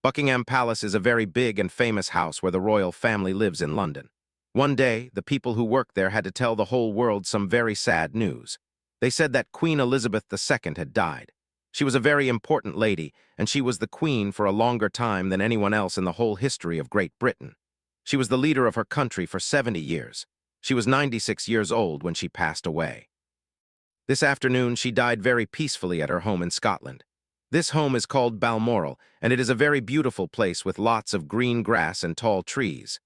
Buckingham Palace is a very big and famous house where the royal family lives in London. One day, the people who worked there had to tell the whole world some very sad news. They said that Queen Elizabeth II had died. She was a very important lady, and she was the queen for a longer time than anyone else in the whole history of Great Britain. She was the leader of her country for 70 years. She was 96 years old when she passed away. This afternoon, she died very peacefully at her home in Scotland. This home is called Balmoral, and it is a very beautiful place with lots of green grass and tall trees.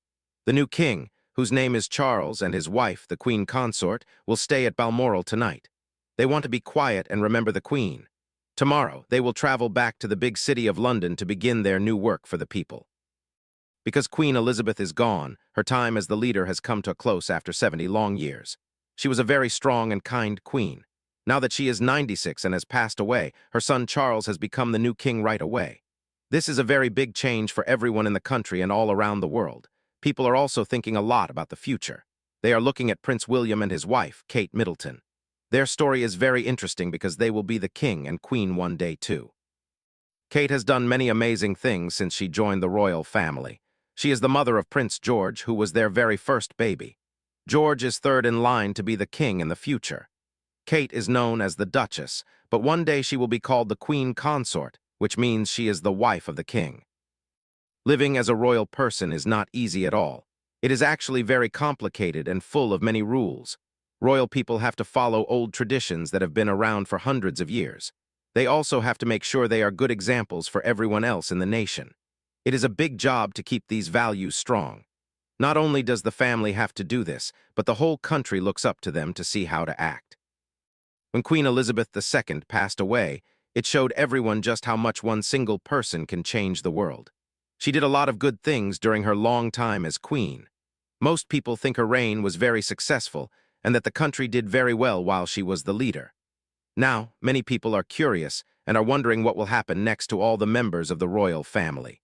The new king, whose name is Charles, and his wife, the queen consort, will stay at Balmoral tonight. They want to be quiet and remember the queen. Tomorrow, they will travel back to the big city of London to begin their new work for the people. Because Queen Elizabeth is gone, her time as the leader has come to a close after 70 long years. She was a very strong and kind queen. Now that she is 96 and has passed away, her son Charles has become the new king right away. This is a very big change for everyone in the country and all around the world. People are also thinking a lot about the future. They are looking at Prince William and his wife, Kate Middleton. Their story is very interesting because they will be the king and queen one day too. Kate has done many amazing things since she joined the royal family. She is the mother of Prince George, who was their very first baby. George is third in line to be the king in the future. Kate is known as the Duchess, but one day she will be called the queen consort, which means she is the wife of the king. Living as a royal person is not easy at all. It is actually very complicated and full of many rules. Royal people have to follow old traditions that have been around for hundreds of years. They also have to make sure they are good examples for everyone else in the nation. It is a big job to keep these values strong. Not only does the family have to do this, but the whole country looks up to them to see how to act. When Queen Elizabeth II passed away, it showed everyone just how much one single person can change the world. She did a lot of good things during her long time as queen. Most people think her reign was very successful and that the country did very well while she was the leader. Now, many people are curious and are wondering what will happen next to all the members of the royal family.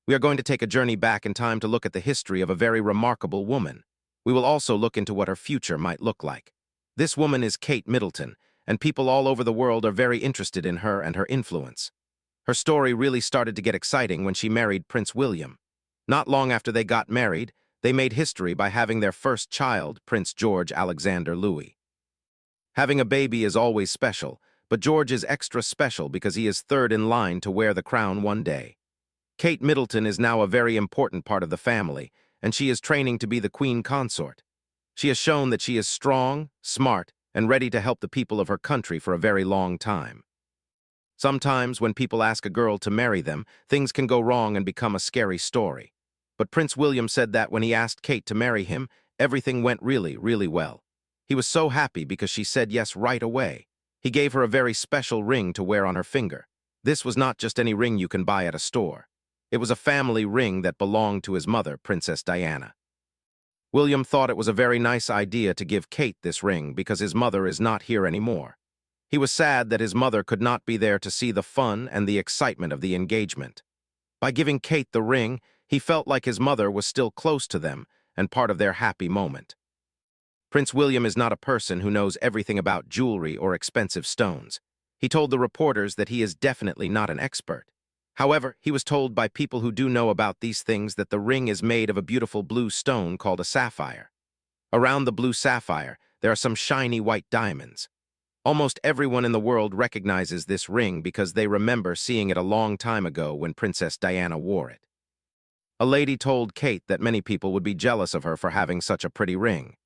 We are going to take a journey back in time to look at the history of a very remarkable woman. We will also look into what her future might look like. This woman is Kate Middleton, and people all over the world are very interested in her and her influence. Her story really started to get exciting when she married Prince William. Not long after they got married, they made history by having their first child, Prince George Alexander Louis. Having a baby is always special, but George is extra special because he is third in line to wear the crown one day. Kate Middleton is now a very important part of the family, and she is training to be the queen consort. She has shown that she is strong, smart, and ready to help the people of her country for a very long time. Sometimes, when people ask a girl to marry them, things can go wrong and become a scary story. But Prince William said that when he asked Kate to marry him, everything went really, really well. He was so happy because she said yes right away. He gave her a very special ring to wear on her finger. This was not just any ring you can buy at a store. It was a family ring that belonged to his mother, Princess Diana. William thought it was a very nice idea to give Kate this ring because his mother is not here anymore. He was sad that his mother could not be there to see the fun and the excitement of the engagement. By giving Kate the ring, he felt like his mother was still close to them and part of their happy moment. Prince William is not a person who knows everything about jewelry or expensive stones. He told the reporters that he is definitely not an expert. However, he was told by people who do know about these things that the ring is made of a beautiful blue stone called a sapphire. Around the blue sapphire, there are some shiny white diamonds. Almost everyone in the world recognizes this ring because they remember seeing it a long time ago when Princess Diana wore it. A lady told Kate that many people would be jealous of her for having such a pretty ring.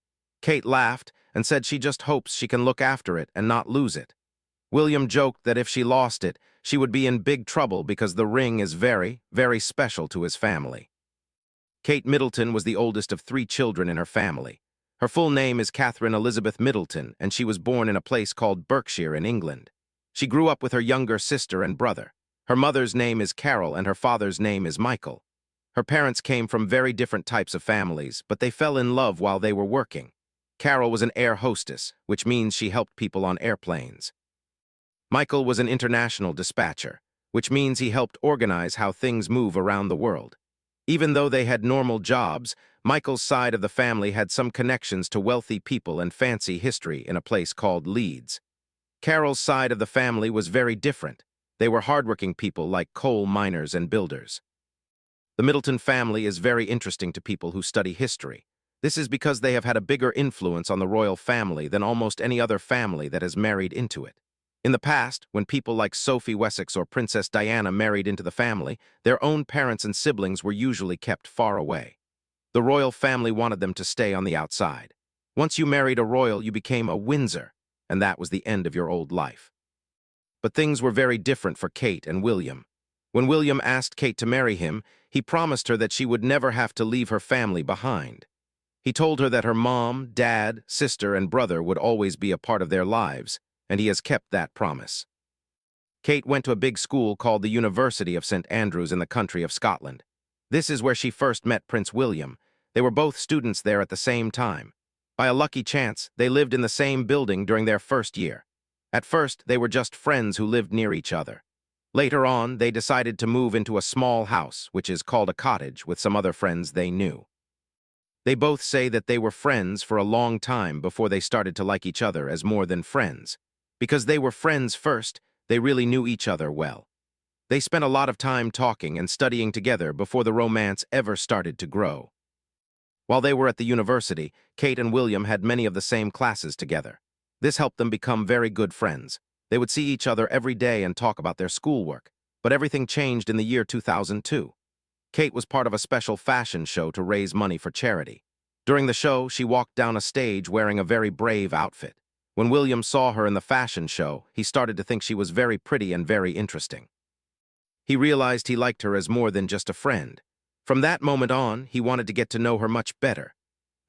Kate laughed and said she just hopes she can look after it and not lose it. William joked that if she lost it, she would be in big trouble because the ring is very, very special to his family. Kate Middleton was the oldest of 3 children in her family. Her full name is Catherine Elizabeth Middleton, and she was born in a place called Berkshire in England. She grew up with her younger sister and brother. Her mother's name is Carol and her father's name is Michael. Her parents came from very different types of families, but they fell in love while they were working. Carol was an air hostess, which means she helped people on airplanes. Michael was an international dispatcher, which means he helped organize how things move around the world. Even though they had normal jobs, Michael's side of the family had some connections to wealthy people and fancy history in a place called Leeds. Carol's side of the family was very different. They were hardworking people like coal miners and builders. The Middleton family is very interesting to people who study history. This is because they have had a bigger influence on the royal family than almost any other family that has married into it. In the past, when people like Sophie Wessex or Princess Diana married into the family, their own parents and siblings were usually kept far away. The royal family wanted them to stay on the outside. Once you married a royal, you became a Windsor, and that was the end of your old life. But things were very different for Kate and William. When William asked Kate to marry him, he promised her that she would never have to leave her family behind. He told her that her mom, dad, sister, and brother would always be a part of their lives, and he has kept that promise. Kate went to a big school called the University of St. Andrews in the country of Scotland. This is where she first met Prince William. They were both students there at the same time. By a lucky chance, they lived in the same building during their first year. At first, they were just friends who lived near each other. Later on, they decided to move into a small house, which is called a cottage, with some other friends they knew. They both say that they were friends for a long time before they started to like each other as more than friends. Because they were friends first, they really knew each other well. They spent a lot of time talking and studying together before the romance ever started to grow. While they were at the university, Kate and William had many of the same classes together. This helped them become very good friends. They would see each other every day and talk about their schoolwork. But everything changed in the year 2002. Kate was part of a special fashion show to raise money for charity. During the show, she walked down a stage wearing a very brave outfit. When William saw her in the fashion show, he started to think she was very pretty and very interesting. He realized he liked her as more than just a friend. From that moment on, he wanted to get to know her much better.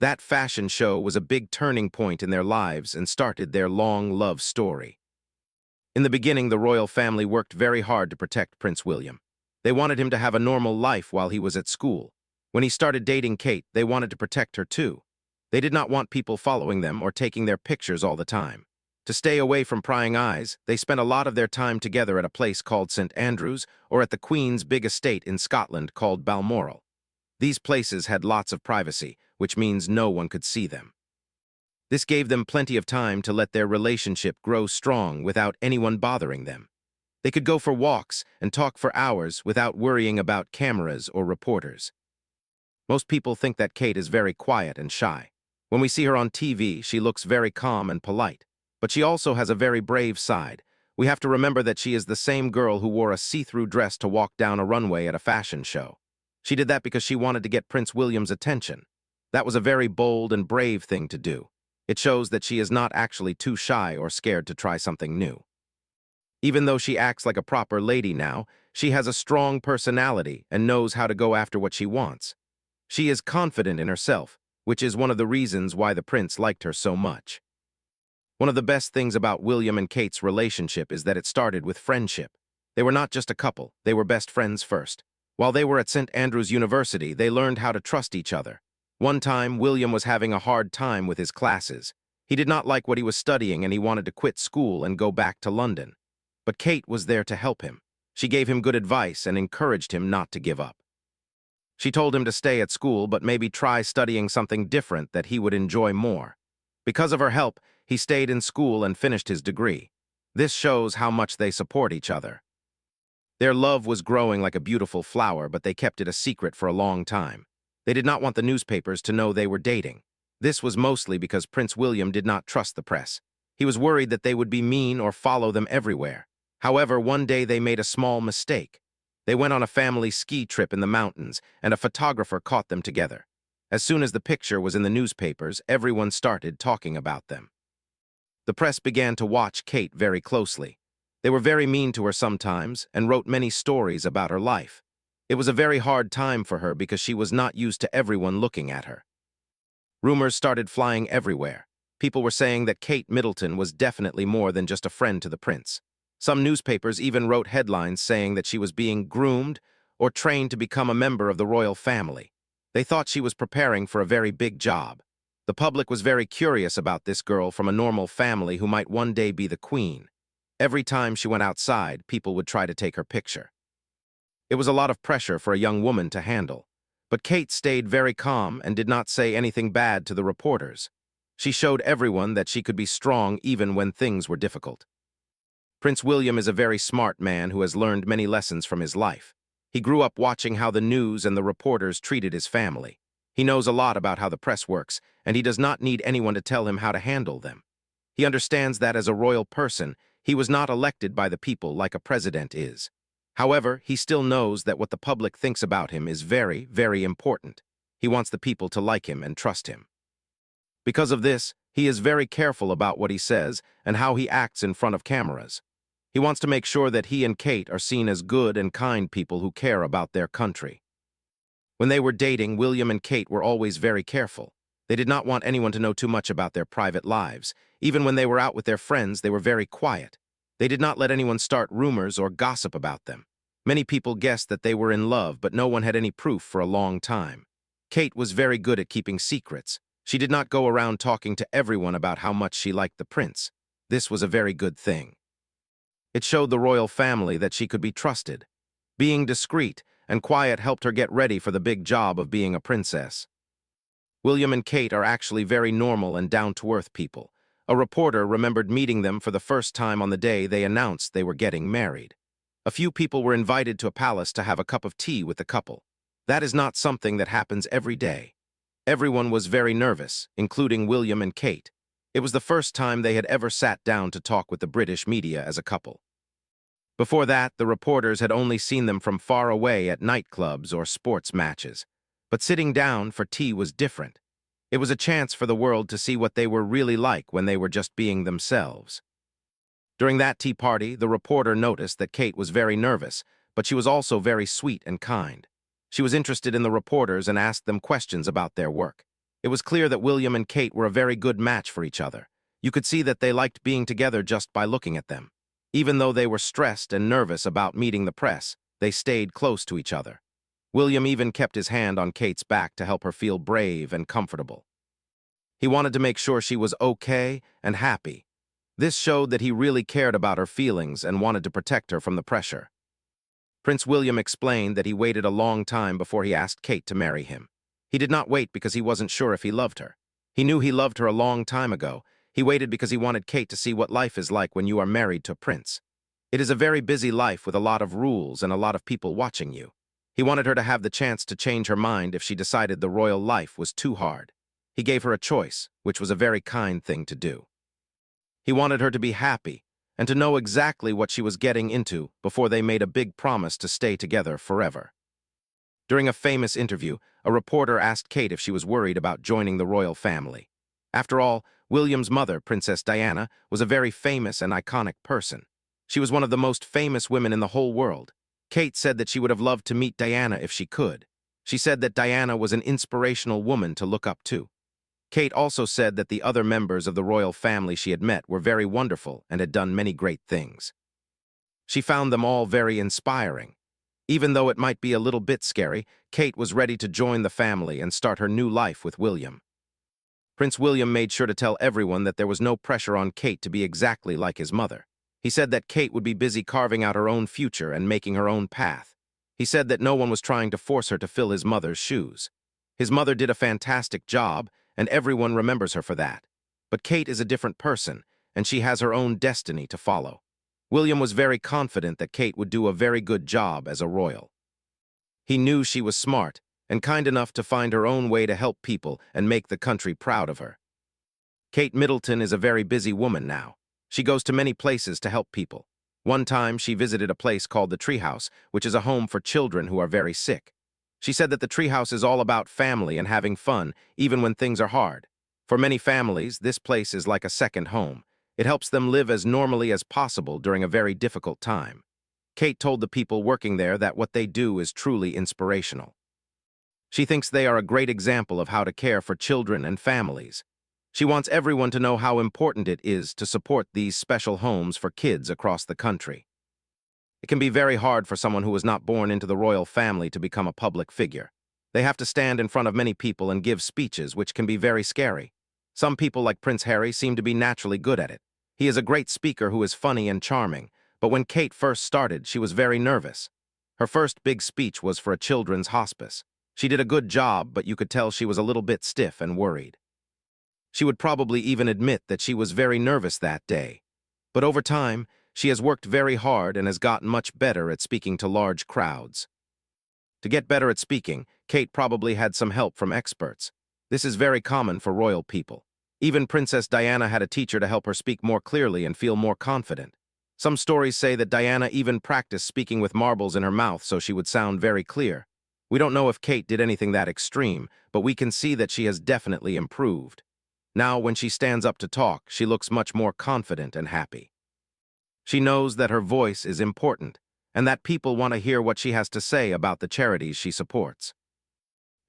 That fashion show was a big turning point in their lives and started their long love story. In the beginning, the royal family worked very hard to protect Prince William. They wanted him to have a normal life while he was at school. When he started dating Kate, they wanted to protect her too. They did not want people following them or taking their pictures all the time. To stay away from prying eyes, they spent a lot of their time together at a place called St. Andrews or at the Queen's big estate in Scotland called Balmoral. These places had lots of privacy, which means no one could see them. This gave them plenty of time to let their relationship grow strong without anyone bothering them. They could go for walks and talk for hours without worrying about cameras or reporters. Most people think that Kate is very quiet and shy. When we see her on TV, she looks very calm and polite. But she also has a very brave side. We have to remember that she is the same girl who wore a see-through dress to walk down a runway at a fashion show. She did that because she wanted to get Prince William's attention. That was a very bold and brave thing to do. It shows that she is not actually too shy or scared to try something new. Even though she acts like a proper lady now, she has a strong personality and knows how to go after what she wants. She is confident in herself, which is one of the reasons why the prince liked her so much. One of the best things about William and Kate's relationship is that it started with friendship. They were not just a couple, they were best friends first. While they were at St. Andrews University, they learned how to trust each other. One time, William was having a hard time with his classes. He did not like what he was studying and he wanted to quit school and go back to London. But Kate was there to help him. She gave him good advice and encouraged him not to give up. She told him to stay at school but maybe try studying something different that he would enjoy more. Because of her help, he stayed in school and finished his degree. This shows how much they support each other. Their love was growing like a beautiful flower, but they kept it a secret for a long time. They did not want the newspapers to know they were dating. This was mostly because Prince William did not trust the press. He was worried that they would be mean or follow them everywhere. However, one day they made a small mistake. They went on a family ski trip in the mountains, and a photographer caught them together. As soon as the picture was in the newspapers, everyone started talking about them. The press began to watch Kate very closely. They were very mean to her sometimes and wrote many stories about her life. It was a very hard time for her because she was not used to everyone looking at her. Rumors started flying everywhere. People were saying that Kate Middleton was definitely more than just a friend to the prince. Some newspapers even wrote headlines saying that she was being groomed or trained to become a member of the royal family. They thought she was preparing for a very big job. The public was very curious about this girl from a normal family who might one day be the queen. Every time she went outside, people would try to take her picture. It was a lot of pressure for a young woman to handle. But Kate stayed very calm and did not say anything bad to the reporters. She showed everyone that she could be strong even when things were difficult. Prince William is a very smart man who has learned many lessons from his life. He grew up watching how the news and the reporters treated his family. He knows a lot about how the press works, and he does not need anyone to tell him how to handle them. He understands that as a royal person, he was not elected by the people like a president is. However, he still knows that what the public thinks about him is very, very important. He wants the people to like him and trust him. Because of this, he is very careful about what he says and how he acts in front of cameras. He wants to make sure that he and Kate are seen as good and kind people who care about their country. When they were dating, William and Kate were always very careful. They did not want anyone to know too much about their private lives. Even when they were out with their friends, they were very quiet. They did not let anyone start rumors or gossip about them. Many people guessed that they were in love, but no one had any proof for a long time. Kate was very good at keeping secrets. She did not go around talking to everyone about how much she liked the prince. This was a very good thing. It showed the royal family that she could be trusted. Being discreet and quiet helped her get ready for the big job of being a princess. William and Kate are actually very normal and down-to-earth people. A reporter remembered meeting them for the first time on the day they announced they were getting married. A few people were invited to a palace to have a cup of tea with the couple. That is not something that happens every day. Everyone was very nervous, including William and Kate. It was the first time they had ever sat down to talk with the British media as a couple. Before that, the reporters had only seen them from far away at nightclubs or sports matches. But sitting down for tea was different. It was a chance for the world to see what they were really like when they were just being themselves. During that tea party, the reporter noticed that Kate was very nervous, but she was also very sweet and kind. She was interested in the reporters and asked them questions about their work. It was clear that William and Kate were a very good match for each other. You could see that they liked being together just by looking at them. Even though they were stressed and nervous about meeting the press, they stayed close to each other. William even kept his hand on Kate's back to help her feel brave and comfortable. He wanted to make sure she was okay and happy. This showed that he really cared about her feelings and wanted to protect her from the pressure. Prince William explained that he waited a long time before he asked Kate to marry him. He did not wait because he wasn't sure if he loved her. He knew he loved her a long time ago. He waited because he wanted Kate to see what life is like when you are married to a prince. It is a very busy life with a lot of rules and a lot of people watching you. He wanted her to have the chance to change her mind if she decided the royal life was too hard. He gave her a choice, which was a very kind thing to do. He wanted her to be happy and to know exactly what she was getting into before they made a big promise to stay together forever. During a famous interview, a reporter asked Kate if she was worried about joining the royal family. After all, William's mother, Princess Diana, was a very famous and iconic person. She was one of the most famous women in the whole world. Kate said that she would have loved to meet Diana if she could. She said that Diana was an inspirational woman to look up to. Kate also said that the other members of the royal family she had met were very wonderful and had done many great things. She found them all very inspiring. Even though it might be a little bit scary, Kate was ready to join the family and start her new life with William. Prince William made sure to tell everyone that there was no pressure on Kate to be exactly like his mother. He said that Kate would be busy carving out her own future and making her own path. He said that no one was trying to force her to fill his mother's shoes. His mother did a fantastic job, and everyone remembers her for that. But Kate is a different person, and she has her own destiny to follow. William was very confident that Kate would do a very good job as a royal. He knew she was smart and kind enough to find her own way to help people and make the country proud of her. Kate Middleton is a very busy woman now. She goes to many places to help people. One time, she visited a place called the Treehouse, which is a home for children who are very sick. She said that the Treehouse is all about family and having fun, even when things are hard. For many families, this place is like a second home. It helps them live as normally as possible during a very difficult time. Kate told the people working there that what they do is truly inspirational. She thinks they are a great example of how to care for children and families. She wants everyone to know how important it is to support these special homes for kids across the country. It can be very hard for someone who was not born into the royal family to become a public figure. They have to stand in front of many people and give speeches, which can be very scary. Some people, like Prince Harry, seem to be naturally good at it. He is a great speaker who is funny and charming, but when Kate first started, she was very nervous. Her first big speech was for a children's hospice. She did a good job, but you could tell she was a little bit stiff and worried. She would probably even admit that she was very nervous that day. But over time, She has worked very hard and has gotten much better at speaking to large crowds. To get better at speaking, Kate probably had some help from experts. This is very common for royal people. Even Princess Diana had a teacher to help her speak more clearly and feel more confident. Some stories say that Diana even practiced speaking with marbles in her mouth so she would sound very clear. We don't know if Kate did anything that extreme, but we can see that she has definitely improved. Now, when she stands up to talk, she looks much more confident and happy. She knows that her voice is important, and that people want to hear what she has to say about the charities she supports.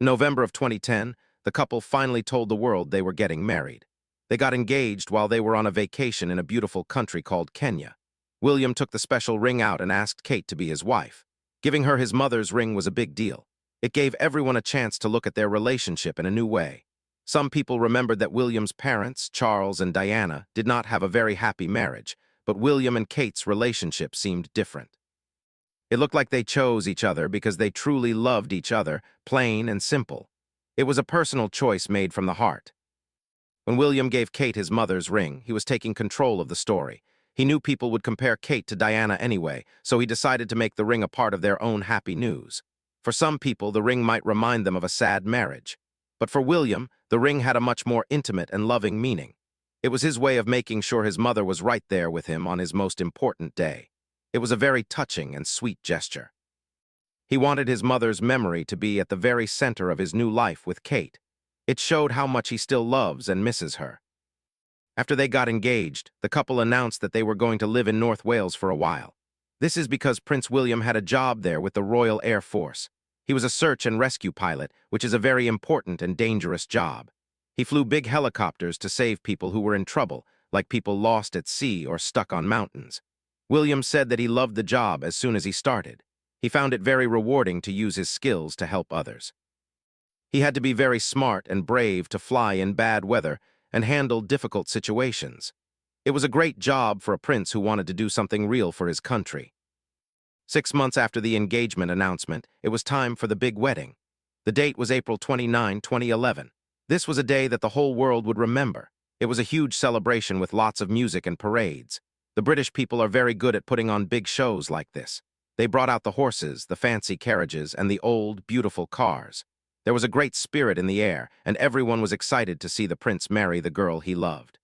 In November of 2010, the couple finally told the world they were getting married. They got engaged while they were on a vacation in a beautiful country called Kenya. William took the special ring out and asked Kate to be his wife. Giving her his mother's ring was a big deal. It gave everyone a chance to look at their relationship in a new way. Some people remembered that William's parents, Charles and Diana, did not have a very happy marriage, but William and Kate's relationship seemed different. It looked like they chose each other because they truly loved each other, plain and simple. It was a personal choice made from the heart. When William gave Kate his mother's ring, he was taking control of the story. He knew people would compare Kate to Diana anyway, so he decided to make the ring a part of their own happy news. For some people, the ring might remind them of a sad marriage. But for William, the ring had a much more intimate and loving meaning. It was his way of making sure his mother was right there with him on his most important day. It was a very touching and sweet gesture. He wanted his mother's memory to be at the very center of his new life with Kate. It showed how much he still loves and misses her. After they got engaged, the couple announced that they were going to live in North Wales for a while. This is because Prince William had a job there with the Royal Air Force. He was a search and rescue pilot, which is a very important and dangerous job. He flew big helicopters to save people who were in trouble, like people lost at sea or stuck on mountains. William said that he loved the job as soon as he started. He found it very rewarding to use his skills to help others. He had to be very smart and brave to fly in bad weather and handle difficult situations. It was a great job for a prince who wanted to do something real for his country. 6 months after the engagement announcement, it was time for the big wedding. The date was April 29, 2011. This was a day that the whole world would remember. It was a huge celebration with lots of music and parades. The British people are very good at putting on big shows like this. They brought out the horses, the fancy carriages, and the old, beautiful cars. There was a great spirit in the air, and everyone was excited to see the prince marry the girl he loved.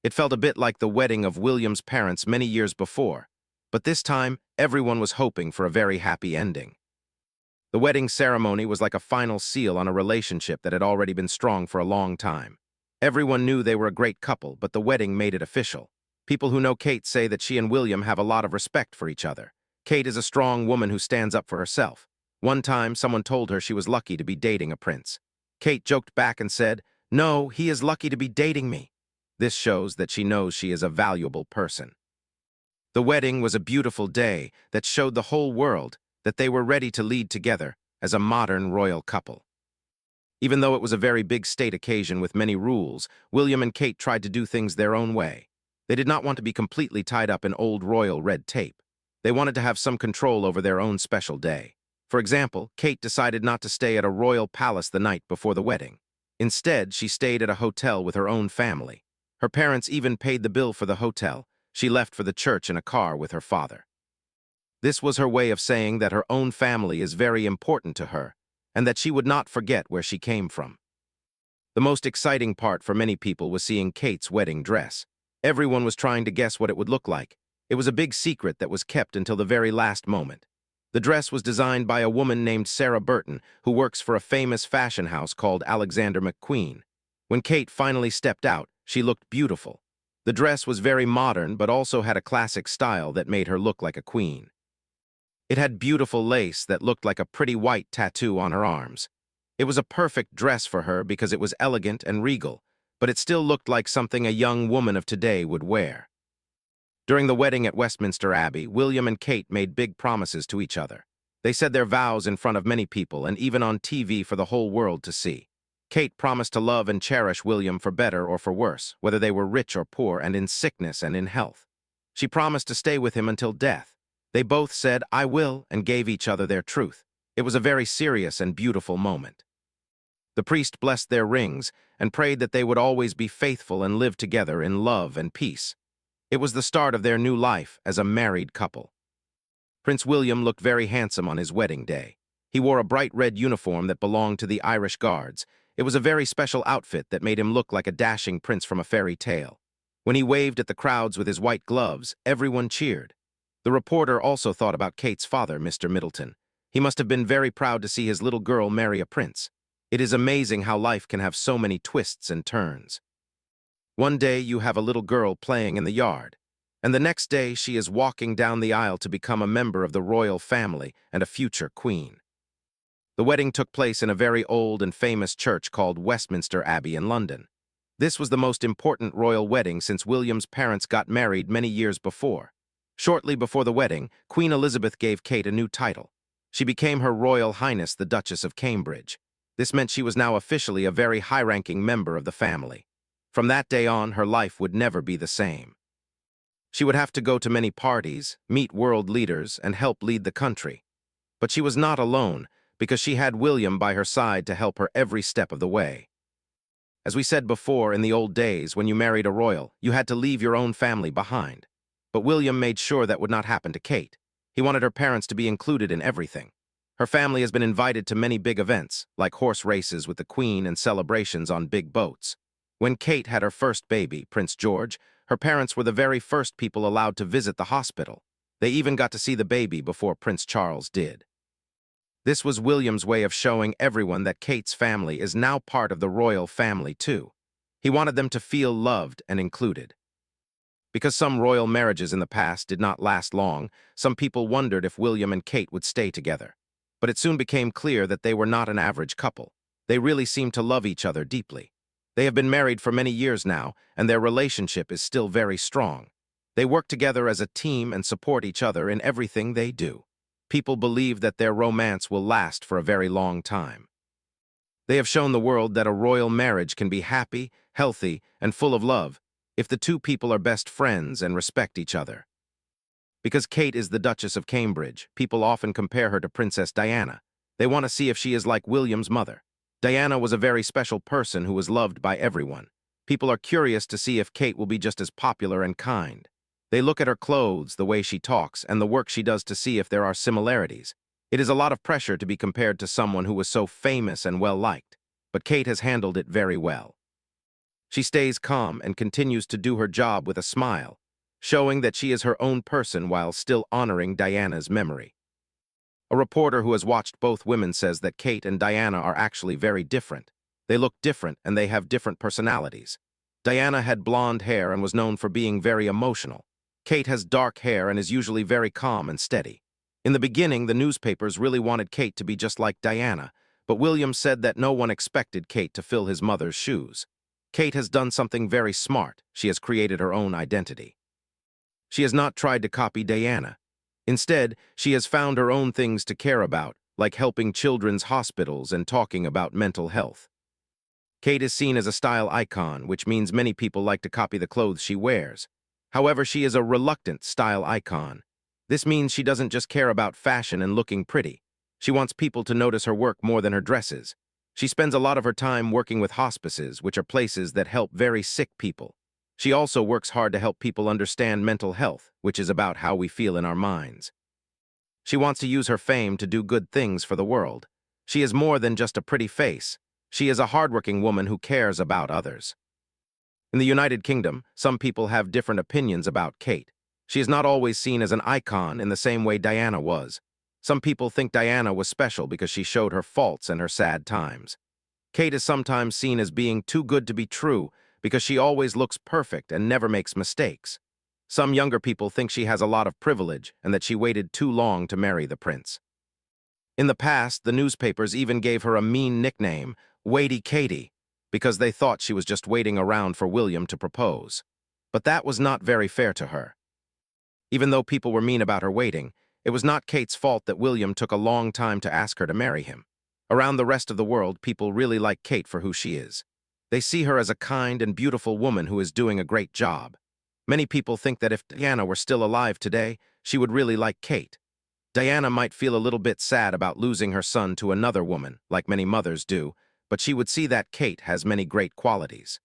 It felt a bit like the wedding of William's parents many years before, but this time, everyone was hoping for a very happy ending. The wedding ceremony was like a final seal on a relationship that had already been strong for a long time. Everyone knew they were a great couple, but the wedding made it official. People who know Kate say that she and William have a lot of respect for each other. Kate is a strong woman who stands up for herself. One time, someone told her she was lucky to be dating a prince. Kate joked back and said, "No, he is lucky to be dating me." This shows that she knows she is a valuable person. The wedding was a beautiful day that showed the whole world that they were ready to lead together as a modern royal couple. Even though it was a very big state occasion with many rules, William and Kate tried to do things their own way. They did not want to be completely tied up in old royal red tape. They wanted to have some control over their own special day. For example, Kate decided not to stay at a royal palace the night before the wedding. Instead, she stayed at a hotel with her own family. Her parents even paid the bill for the hotel. She left for the church in a car with her father. This was her way of saying that her own family is very important to her, and that she would not forget where she came from. The most exciting part for many people was seeing Kate's wedding dress. Everyone was trying to guess what it would look like. It was a big secret that was kept until the very last moment. The dress was designed by a woman named Sarah Burton, who works for a famous fashion house called Alexander McQueen. When Kate finally stepped out, she looked beautiful. The dress was very modern, but also had a classic style that made her look like a queen. It had beautiful lace that looked like a pretty white tattoo on her arms. It was a perfect dress for her because it was elegant and regal, but it still looked like something a young woman of today would wear. During the wedding at Westminster Abbey, William and Kate made big promises to each other. They said their vows in front of many people and even on TV for the whole world to see. Kate promised to love and cherish William for better or for worse, whether they were rich or poor and in sickness and in health. She promised to stay with him until death. They both said, "I will," and gave each other their truth. It was a very serious and beautiful moment. The priest blessed their rings and prayed that they would always be faithful and live together in love and peace. It was the start of their new life as a married couple. Prince William looked very handsome on his wedding day. He wore a bright red uniform that belonged to the Irish Guards. It was a very special outfit that made him look like a dashing prince from a fairy tale. When he waved at the crowds with his white gloves, everyone cheered. The reporter also thought about Kate's father, Mr. Middleton. He must have been very proud to see his little girl marry a prince. It is amazing how life can have so many twists and turns. One day you have a little girl playing in the yard, and the next day she is walking down the aisle to become a member of the royal family and a future queen. The wedding took place in a very old and famous church called Westminster Abbey in London. This was the most important royal wedding since William's parents got married many years before. Shortly before the wedding, Queen Elizabeth gave Kate a new title. She became Her Royal Highness the Duchess of Cambridge. This meant she was now officially a very high-ranking member of the family. From that day on, her life would never be the same. She would have to go to many parties, meet world leaders, and help lead the country. But she was not alone, because she had William by her side to help her every step of the way. As we said before, in the old days, when you married a royal, you had to leave your own family behind. But William made sure that would not happen to Kate. He wanted her parents to be included in everything. Her family has been invited to many big events, like horse races with the Queen and celebrations on big boats. When Kate had her first baby, Prince George, her parents were the very first people allowed to visit the hospital. They even got to see the baby before Prince Charles did. This was William's way of showing everyone that Kate's family is now part of the royal family too. He wanted them to feel loved and included. Because some royal marriages in the past did not last long, some people wondered if William and Kate would stay together. But it soon became clear that they were not an average couple. They really seemed to love each other deeply. They have been married for many years now, and their relationship is still very strong. They work together as a team and support each other in everything they do. People believe that their romance will last for a very long time. They have shown the world that a royal marriage can be happy, healthy, and full of love if the two people are best friends and respect each other. Because Kate is the Duchess of Cambridge, people often compare her to Princess Diana. They want to see if she is like William's mother. Diana was a very special person who was loved by everyone. People are curious to see if Kate will be just as popular and kind. They look at her clothes, the way she talks, and the work she does to see if there are similarities. It is a lot of pressure to be compared to someone who was so famous and well-liked, but Kate has handled it very well. She stays calm and continues to do her job with a smile, showing that she is her own person while still honoring Diana's memory. A reporter who has watched both women says that Kate and Diana are actually very different. They look different and they have different personalities. Diana had blonde hair and was known for being very emotional. Kate has dark hair and is usually very calm and steady. In the beginning, the newspapers really wanted Kate to be just like Diana, but William said that no one expected Kate to fill his mother's shoes. Kate has done something very smart. She has created her own identity. She has not tried to copy Diana. Instead, she has found her own things to care about, like helping children's hospitals and talking about mental health. Kate is seen as a style icon, which means many people like to copy the clothes she wears. However, she is a reluctant style icon. This means she doesn't just care about fashion and looking pretty. She wants people to notice her work more than her dresses. She spends a lot of her time working with hospices, which are places that help very sick people. She also works hard to help people understand mental health, which is about how we feel in our minds. She wants to use her fame to do good things for the world. She is more than just a pretty face. She is a hardworking woman who cares about others. In the United Kingdom, some people have different opinions about Kate. She is not always seen as an icon in the same way Diana was. Some people think Diana was special because she showed her faults and her sad times. Kate is sometimes seen as being too good to be true because she always looks perfect and never makes mistakes. Some younger people think she has a lot of privilege and that she waited too long to marry the prince. In the past, the newspapers even gave her a mean nickname, Waity Katie, because they thought she was just waiting around for William to propose. But that was not very fair to her. Even though people were mean about her waiting, it was not Kate's fault that William took a long time to ask her to marry him. Around the rest of the world, people really like Kate for who she is. They see her as a kind and beautiful woman who is doing a great job. Many people think that if Diana were still alive today, she would really like Kate. Diana might feel a little bit sad about losing her son to another woman, like many mothers do, but she would see that Kate has many great qualities.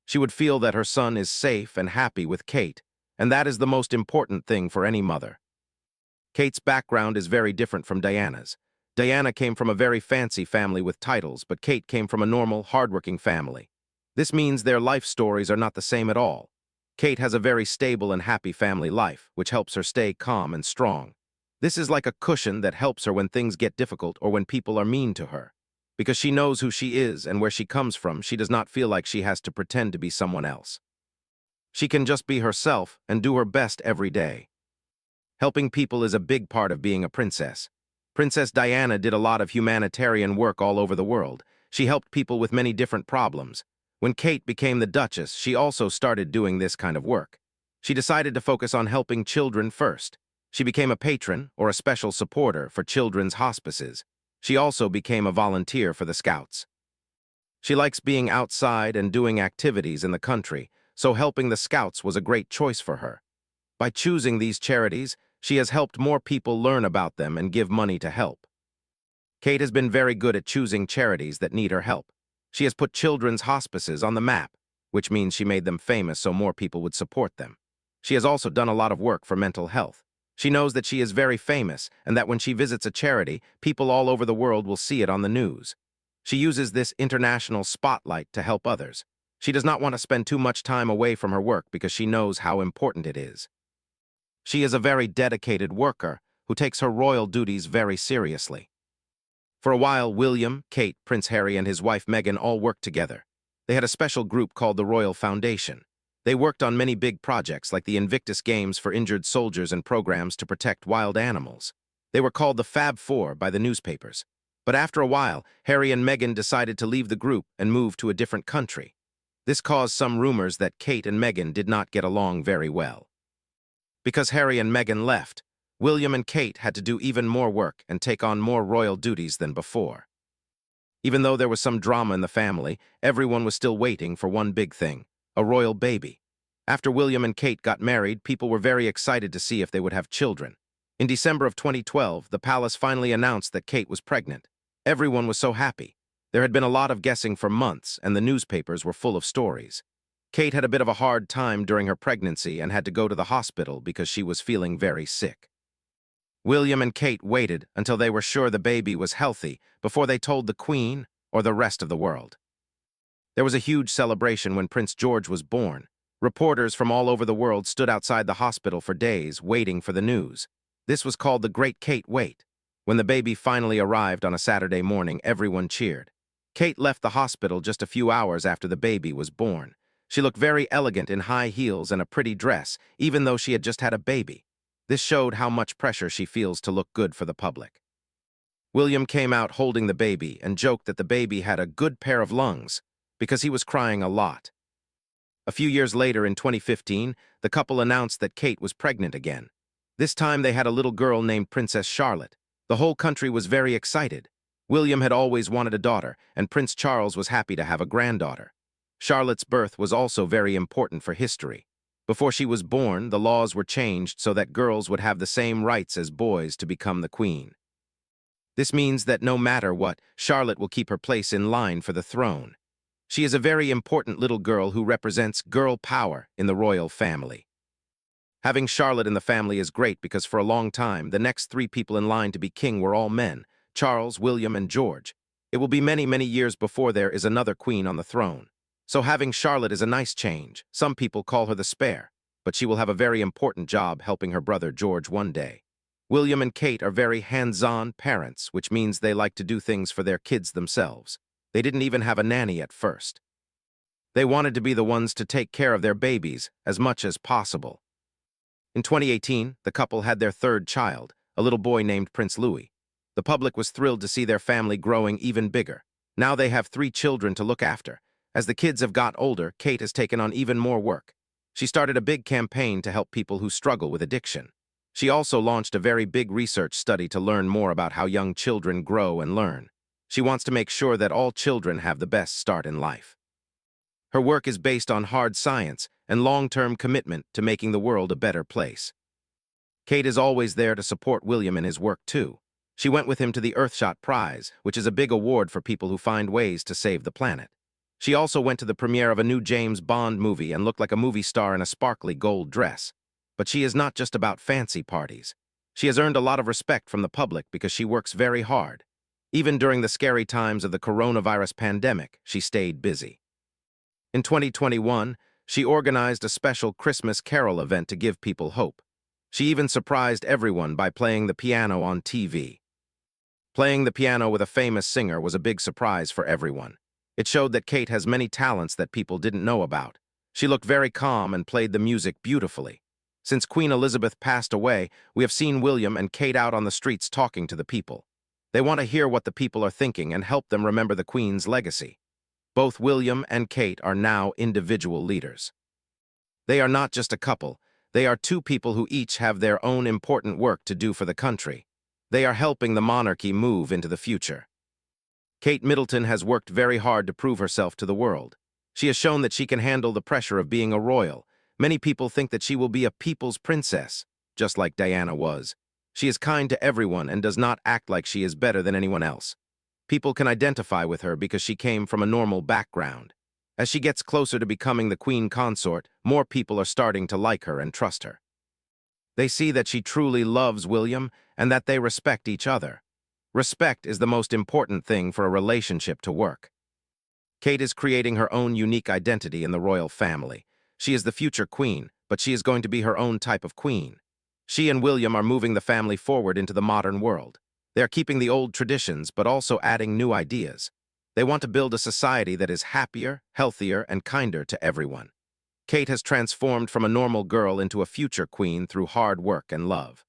She would feel that her son is safe and happy with Kate, And that is the most important thing for any mother. Kate's background is very different from Diana's. Diana came from a very fancy family with titles, but Kate came from a normal, hardworking family. This means their life stories are not the same at all. Kate has a very stable and happy family life, which helps her stay calm and strong. This is like a cushion that helps her when things get difficult or when people are mean to her. Because she knows who she is and where she comes from, she does not feel like she has to pretend to be someone else. She can just be herself and do her best every day. Helping people is a big part of being a princess. Princess Diana did a lot of humanitarian work all over the world. She helped people with many different problems. When Kate became the Duchess, she also started doing this kind of work. She decided to focus on helping children first. She became a patron, or a special supporter, for children's hospices. She also became a volunteer for the Scouts. She likes being outside and doing activities in the country, so helping the Scouts was a great choice for her. By choosing these charities, she has helped more people learn about them and give money to help. Kate has been very good at choosing charities that need her help. She has put children's hospices on the map, which means she made them famous so more people would support them. She has also done a lot of work for mental health. She knows that she is very famous and that when she visits a charity, people all over the world will see it on the news. She uses this international spotlight to help others. She does not want to spend too much time away from her work because she knows how important it is. She is a very dedicated worker who takes her royal duties very seriously. For a while, William, Kate, Prince Harry, and his wife Meghan all worked together. They had a special group called the Royal Foundation. They worked on many big projects like the Invictus Games for injured soldiers and programs to protect wild animals. They were called the Fab Four by the newspapers. But after a while, Harry and Meghan decided to leave the group and move to a different country. This caused some rumors that Kate and Meghan did not get along very well. Because Harry and Meghan left, William and Kate had to do even more work and take on more royal duties than before. Even though there was some drama in the family, everyone was still waiting for one big thing, a royal baby. After William and Kate got married, people were very excited to see if they would have children. In December of 2012, the palace finally announced that Kate was pregnant. Everyone was so happy. There had been a lot of guessing for months, and the newspapers were full of stories. Kate had a bit of a hard time during her pregnancy and had to go to the hospital because she was feeling very sick. William and Kate waited until they were sure the baby was healthy before they told the Queen or the rest of the world. There was a huge celebration when Prince George was born. Reporters from all over the world stood outside the hospital for days waiting for the news. This was called the Great Kate Wait. When the baby finally arrived on a Saturday morning, everyone cheered. Kate left the hospital just a few hours after the baby was born. She looked very elegant in high heels and a pretty dress, even though she had just had a baby. This showed how much pressure she feels to look good for the public. William came out holding the baby and joked that the baby had a good pair of lungs because he was crying a lot. A few years later, in 2015, the couple announced that Kate was pregnant again. This time they had a little girl named Princess Charlotte. The whole country was very excited. William had always wanted a daughter, and Prince Charles was happy to have a granddaughter. Charlotte's birth was also very important for history. Before she was born, the laws were changed so that girls would have the same rights as boys to become the queen. This means that no matter what, Charlotte will keep her place in line for the throne. She is a very important little girl who represents girl power in the royal family. Having Charlotte in the family is great because for a long time, the next three people in line to be king were all men: Charles, William, and George. It will be many, many years before there is another queen on the throne. So having Charlotte is a nice change. Some people call her the spare, but she will have a very important job helping her brother George one day. William and Kate are very hands-on parents, which means they like to do things for their kids themselves. They didn't even have a nanny at first. They wanted to be the ones to take care of their babies as much as possible. In 2018, the couple had their third child, a little boy named Prince Louis. The public was thrilled to see their family growing even bigger. Now they have 3 children to look after. As the kids have got older, Kate has taken on even more work. She started a big campaign to help people who struggle with addiction. She also launched a very big research study to learn more about how young children grow and learn. She wants to make sure that all children have the best start in life. Her work is based on hard science and long-term commitment to making the world a better place. Kate is always there to support William in his work too. She went with him to the Earthshot Prize, which is a big award for people who find ways to save the planet. She also went to the premiere of a new James Bond movie and looked like a movie star in a sparkly gold dress. But she is not just about fancy parties. She has earned a lot of respect from the public because she works very hard. Even during the scary times of the coronavirus pandemic, she stayed busy. In 2021, she organized a special Christmas carol event to give people hope. She even surprised everyone by playing the piano on TV. Playing the piano with a famous singer was a big surprise for everyone. It showed that Kate has many talents that people didn't know about. She looked very calm and played the music beautifully. Since Queen Elizabeth passed away, we have seen William and Kate out on the streets talking to the people. They want to hear what the people are thinking and help them remember the Queen's legacy. Both William and Kate are now individual leaders. They are not just a couple. They are two people who each have their own important work to do for the country. They are helping the monarchy move into the future. Kate Middleton has worked very hard to prove herself to the world. She has shown that she can handle the pressure of being a royal. Many people think that she will be a people's princess, just like Diana was. She is kind to everyone and does not act like she is better than anyone else. People can identify with her because she came from a normal background. As she gets closer to becoming the queen consort, more people are starting to like her and trust her. They see that she truly loves William and that they respect each other. Respect is the most important thing for a relationship to work. Kate is creating her own unique identity in the royal family. She is the future queen, but she is going to be her own type of queen. She and William are moving the family forward into the modern world. They are keeping the old traditions, but also adding new ideas. They want to build a society that is happier, healthier, and kinder to everyone. Kate has transformed from a normal girl into a future queen through hard work and love.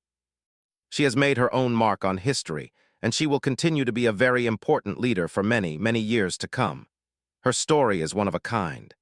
She has made her own mark on history, and she will continue to be a very important leader for many, many years to come. Her story is one of a kind.